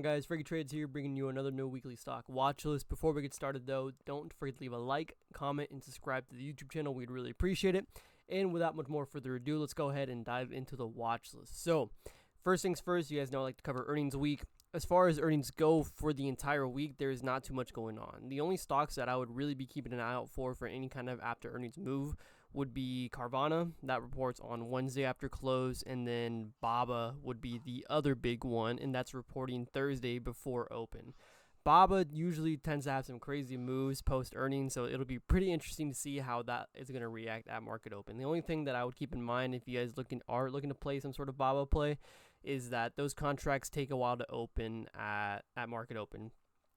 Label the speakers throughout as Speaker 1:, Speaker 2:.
Speaker 1: on, guys? Freaky Trades here, bringing you another new weekly stock watch list. Before we get started, though, don't forget to leave a like, comment, and subscribe to the YouTube channel. We'd really appreciate it. And without much more further ado, let's go ahead and dive into the watch list. So, first things first, you guys know I like to cover earnings week. As far as earnings go for the entire week, there is not too much going on. The only stocks that I would really be keeping an eye out for any kind of after earnings move would be Carvana. That reports on Wednesday after close, and then Baba would be the other big one, and that's reporting Thursday before open. Baba usually tends to have some crazy moves post earnings, so it'll be pretty interesting to see how that is going to react at market open. The only thing that I would keep in mind if you guys are looking to play some sort of Baba play is that those contracts take a while to open at market open.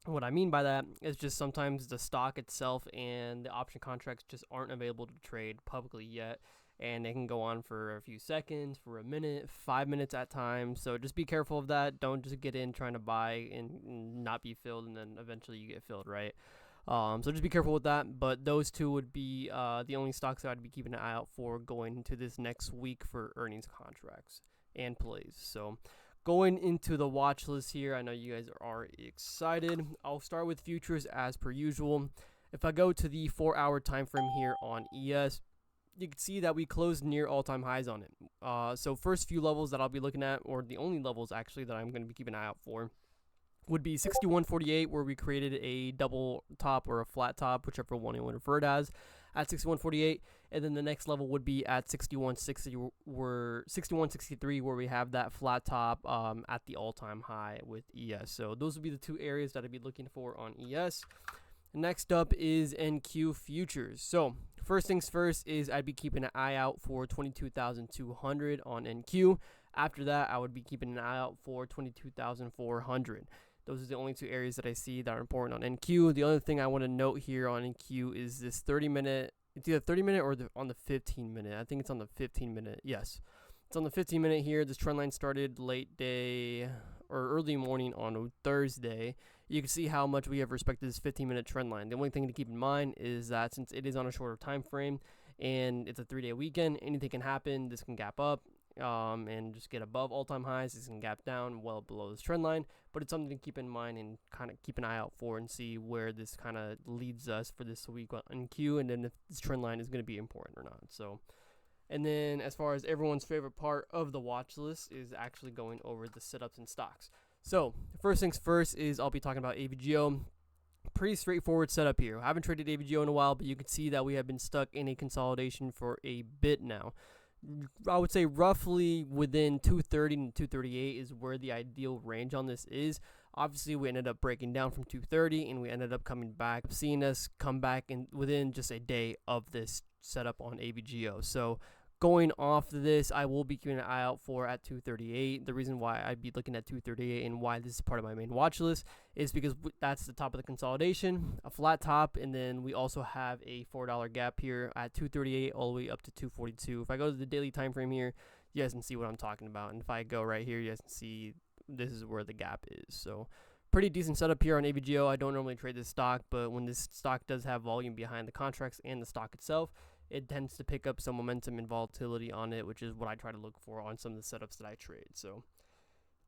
Speaker 1: What I mean by that is just sometimes the stock itself and the option contracts just aren't available to trade publicly yet, and they can go on for a few seconds, for a minute, 5 minutes at times. So just be careful of that. Don't just get in trying to buy and not be filled, and then eventually you get filled, right? So just be careful with that. But those two would be the only stocks that I'd be keeping an eye out for going into this next week for earnings contracts and plays. So going into the watch list here, I know you guys are excited. I'll start with futures as per usual. If I go to the 4-hour time frame here on ES, you can see that we closed near all-time highs on it. So first few levels that I'll be looking at, or the only levels actually that I'm going to be keeping an eye out for, would be 61.48, where we created a double top or a flat top, whichever one you want to refer it as, at 61.48, and then the next level would be at 61.63, where we have that flat top at the all-time high with ES. So those would be the two areas that I'd be looking for on ES. Next up is NQ futures. So first things first is I'd be keeping an eye out for 22,200 on NQ. After that, I would be keeping an eye out for 22,400. Those are the only two areas that I see that are important on NQ. The other thing I want to note here on NQ is this 30-minute. It's either 30-minute or on the 15-minute. I think it's on the 15-minute. Yes. It's on the 15-minute here. This trend line started late day or early morning on Thursday. You can see how much we have respected this 15-minute trend line. The only thing to keep in mind is that since it is on a shorter time frame and it's a 3-day weekend, anything can happen. This can gap up and just get above all-time highs. This can gap down well below this trend line, but it's something to keep in mind and kind of keep an eye out for and see where this kind of leads us for this week on Q, and then if this trend line is going to be important or not. So, and then as far as everyone's favorite part of the watch list is actually going over the setups and stocks. So first things first is I'll be talking about AVGO. Pretty straightforward setup here. I haven't traded AVGO in a while, but you can see that we have been stuck in a consolidation for a bit now. I would say roughly within 230 and 238 is where the ideal range on this is. Obviously, we ended up breaking down from 230, and we ended up coming back, seeing us come back within just a day of this setup on AVGO. So going off this, I will be keeping an eye out for at 238. The reason why I'd be looking at 238 and why this is part of my main watch list is because that's the top of the consolidation, a flat top, and then we also have a $4 gap here at 238 all the way up to 242. If I go to the daily time frame here, you guys can see what I'm talking about. And if I go right here, you guys can see this is where the gap is. So pretty decent setup here on AVGO. I don't normally trade this stock, but when this stock does have volume behind the contracts and the stock itself, it tends to pick up some momentum and volatility on it, which is what I try to look for on some of the setups that I trade. So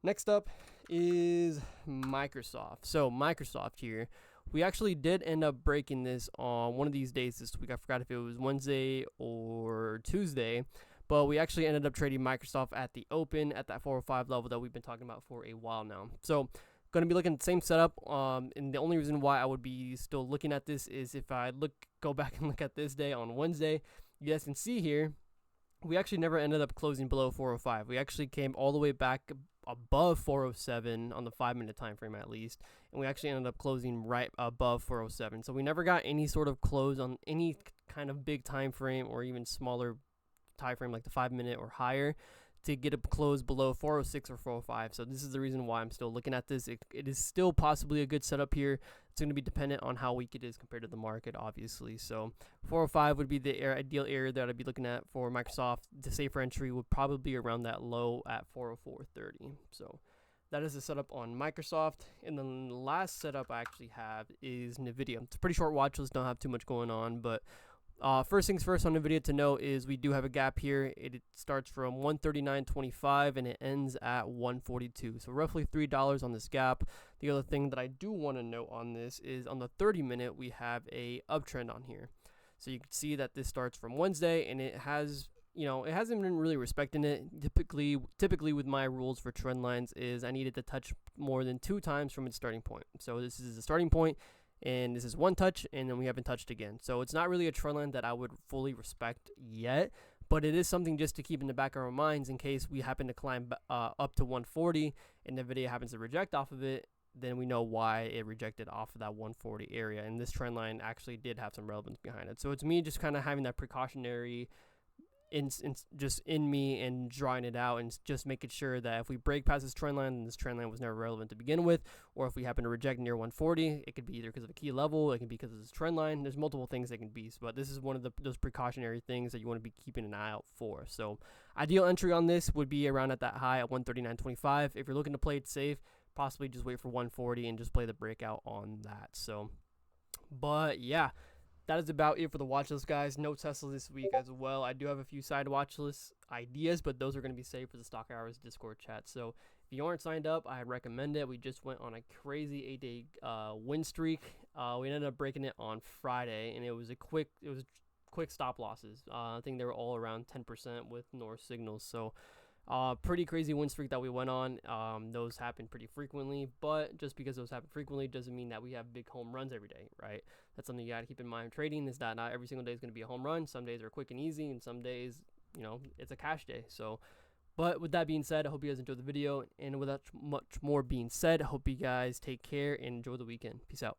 Speaker 1: next up is Microsoft. So Microsoft here, we actually did end up breaking this on one of these days this week. I forgot if it was Wednesday or Tuesday, but we actually ended up trading Microsoft at the open at that 405 level that we've been talking about for a while now. So going to be looking at the same setup, and the only reason why I would be still looking at this is if I go back and look at this day on Wednesday, you guys can see here, we actually never ended up closing below 405. We actually came all the way back above 407 on the 5-minute time frame at least, and we actually ended up closing right above 407. So we never got any sort of close on any kind of big time frame or even smaller time frame like the 5-minute or higher to get a close below 406 or 405. So this is the reason why I'm still looking at this. It is still possibly a good setup here. It's going to be dependent on how weak it is compared to the market, obviously. So 405 would be the ideal area that I'd be looking at for Microsoft. The safer entry would probably be around that low at 404.30. So that is the setup on Microsoft. And then the last setup I actually have is NVIDIA. It's a pretty short watch list, don't have too much going on, but First things first on the video to note is we do have a gap here. It starts from 139.25 and it ends at 142. So roughly $3 on this gap. The other thing that I do want to note on this is on the 30-minute we have a uptrend on here. So you can see that this starts from Wednesday and it has, it hasn't been really respecting it. Typically with my rules for trend lines is I need it to touch more than 2 times from its starting point. So this is the starting point, and this is 1 touch, and then we haven't touched again. So it's not really a trend line that I would fully respect yet, but it is something just to keep in the back of our minds in case we happen to climb up to 140 and the video happens to reject off of it. Then we know why it rejected off of that 140 area, and this trend line actually did have some relevance behind it. So it's me just kind of having that precautionary just in me and drawing it out and just making sure that if we break past this trend line, then this trend line was never relevant to begin with, or if we happen to reject near 140, it could be either because of a key level, it can be because of this trend line. There's multiple things that can be, but this is one of those precautionary things that you want to be keeping an eye out for. So ideal entry on this would be around at that high at 139.25. If you're looking to play it safe, possibly just wait for 140 and just play the breakout on that. So, but yeah, that is about it for the watch list, guys. No Tesla this week as well. I do have a few side watch list ideas, but those are going to be saved for the Stock Hours Discord chat. So if you aren't signed up, I recommend it. We just went on a crazy 8-day win streak. We ended up breaking it on Friday, and it was quick stop losses. I think they were all around 10% with North signals. So pretty crazy win streak that we went on. Those happen pretty frequently, but just because those happen frequently doesn't mean that we have big home runs every day, right? That's something you got to keep in mind. Trading is that not every single day is going to be a home run. Some days are quick and easy, and some days, it's a cash day. So, but with that being said, I hope you guys enjoyed the video, and without much more being said, I hope you guys take care and enjoy the weekend. Peace out.